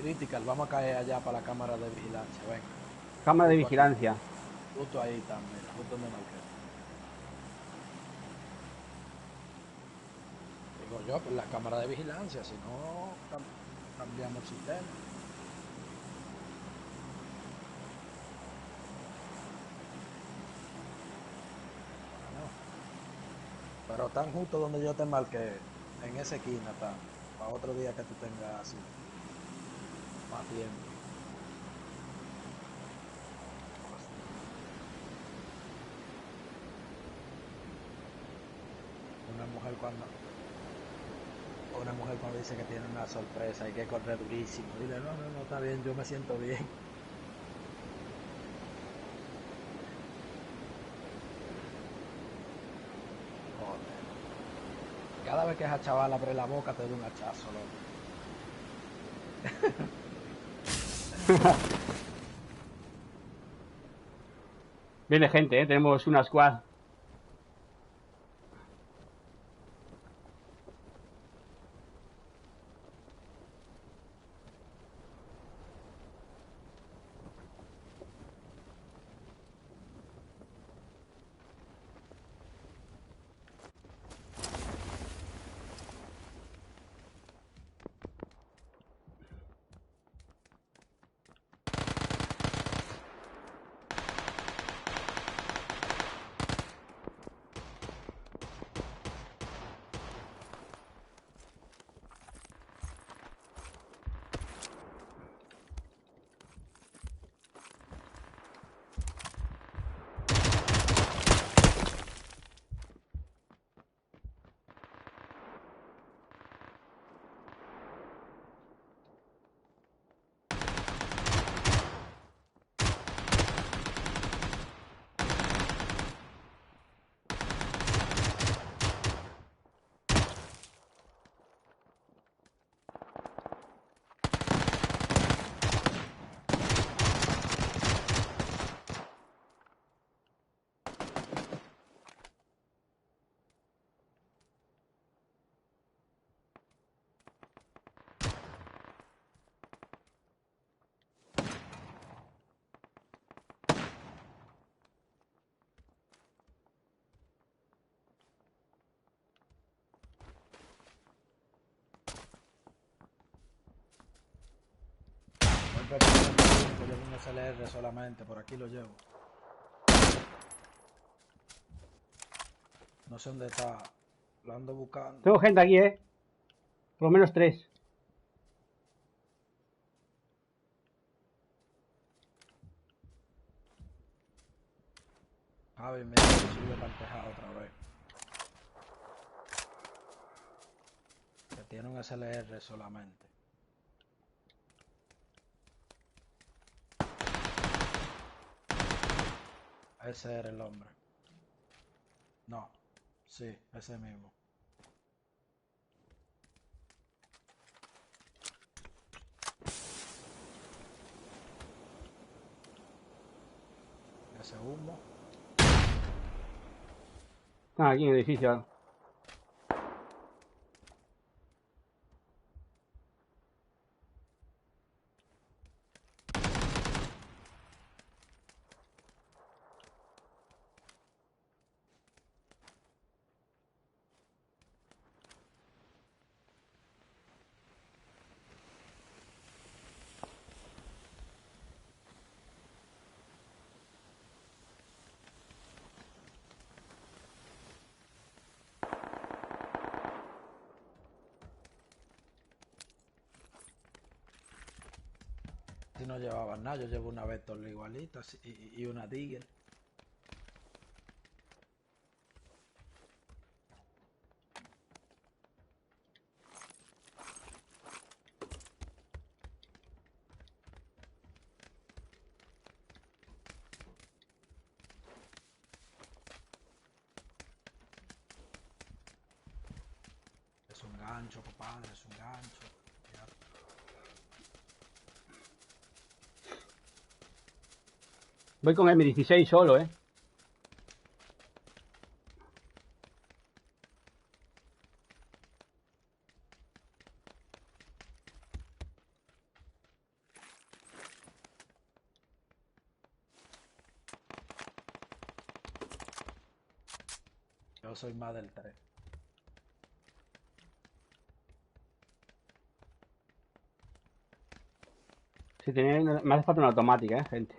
Critical, vamos a caer allá para la cámara de vigilancia, venga. Cámara de Justo aquí, vigilancia. justo ahí está, mira, justo donde marqué. Digo yo, pues la cámara de vigilancia, si no cambiamos el sistema. Bueno, pero tan justo donde yo te marqué, en esa esquina está, para otro día que tú tengas así, más tiempo. Una mujer cuando, una mujer cuando dice que tiene una sorpresa hay que correr durísimo. Dile, no, no, no, está bien, yo me siento bien. Joder. Cada vez que esa chavala abre la boca te doy un hachazo, loco. Viene gente, tenemos una squad. Voy preparando que llevo un SLR solamente, por aquí lo llevo. No sé dónde está, lo ando buscando. Tengo gente aquí, por lo menos 3. Javi, mira, sube para el tejado otra vez. Que tiene un SLR solamente. Ese era el hombre. No, sí, ese mismo. Ese humo. Están aquí en el edificio. Si no llevaban nada, yo llevo una Vector igualita y una Digger. Es un gancho, compadre, es un gancho. Ya. Voy con M16 solo, Yo soy más del 3. Si tiene, me hace falta una automática, gente.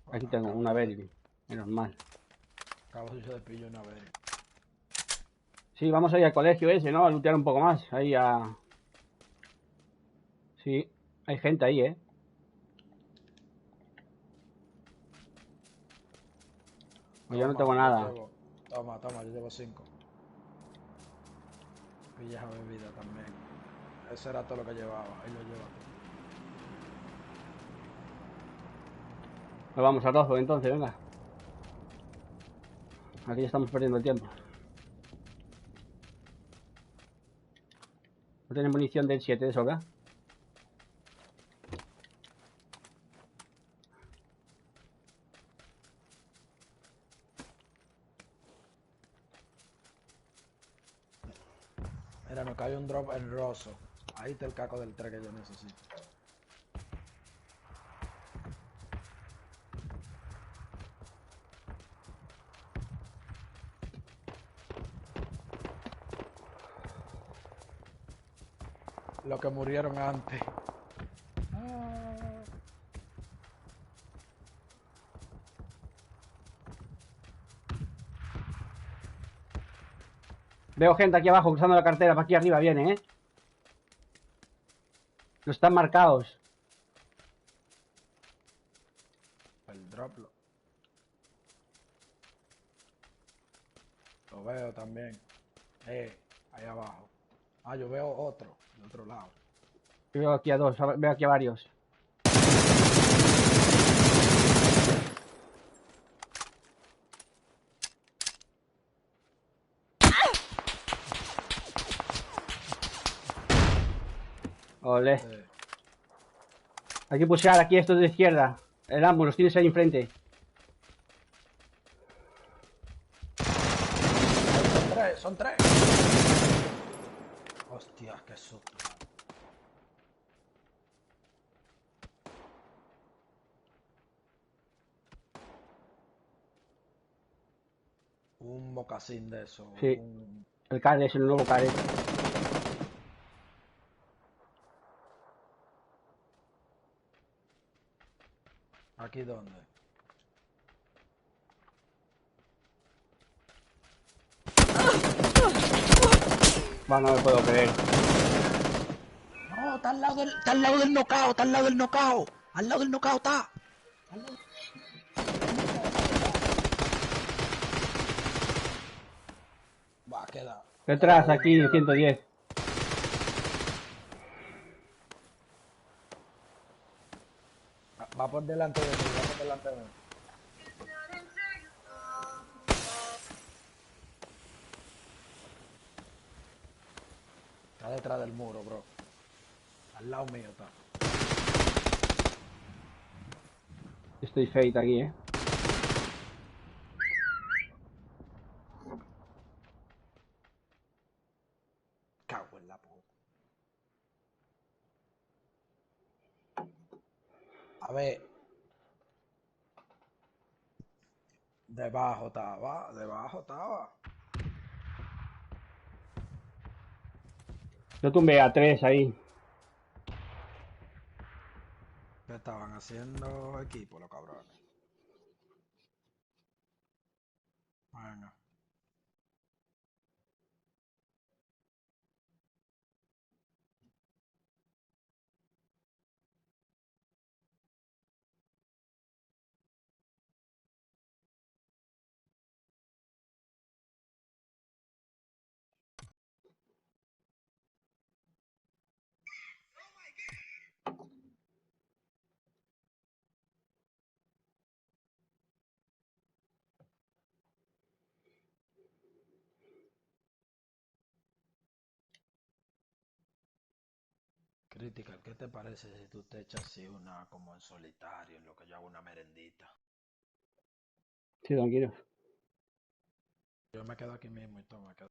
Aquí Bueno, tengo una Berry. Menos mal. acabo yo de pillo una vez. Sí, vamos a ir al colegio ese, ¿no? A lootear un poco más. Ahí a... Sí, hay gente ahí, ¿eh? Pues yo no tengo nada. Toma, yo llevo 5. Pillas a bebida también. Eso era todo lo que llevaba. Ahí lo lleva todo. Pues vamos a Rozo entonces, venga. Aquí ya estamos perdiendo el tiempo. ¿No tienen munición del 7 de eso acá? Mira, nos cae un drop en Rosso. Ahí está el caco del 3 que yo necesito. Los que murieron antes. Veo gente aquí abajo cruzando la carretera. Para aquí arriba viene, ¿eh? No están marcados. El drop lo veo también. Ahí abajo. Ah, yo veo otro, de otro lado. Yo veo aquí a dos, veo aquí a varios. Ole. Hay que pushear aquí estos de izquierda. El ambos los tienes ahí enfrente. Son tres. Hostia, qué susto. Un mocasín de eso. Sí. El CAR es el nuevo CAR. ¿Aquí dónde? Bueno, no me puedo creer. No, está al lado del knockout, está al lado del knockout. Al lado del knockout está. Va, queda. Detrás, aquí, 110. Va por delante de mí, va por delante de mí. Está detrás del muro, bro. Al lado mío está. Estoy fate aquí, ¿eh? Cago en la puta. A ver. Debajo estaba, debajo estaba. Yo tumbé a 3 ahí. ¿Qué estaban haciendo equipo los cabrones? Venga. Critical, ¿qué te parece si tú te echas así una como en solitario, en lo que yo hago una merendita? Sí, tranquilo. Yo me quedo aquí mismo y todo, me quedo.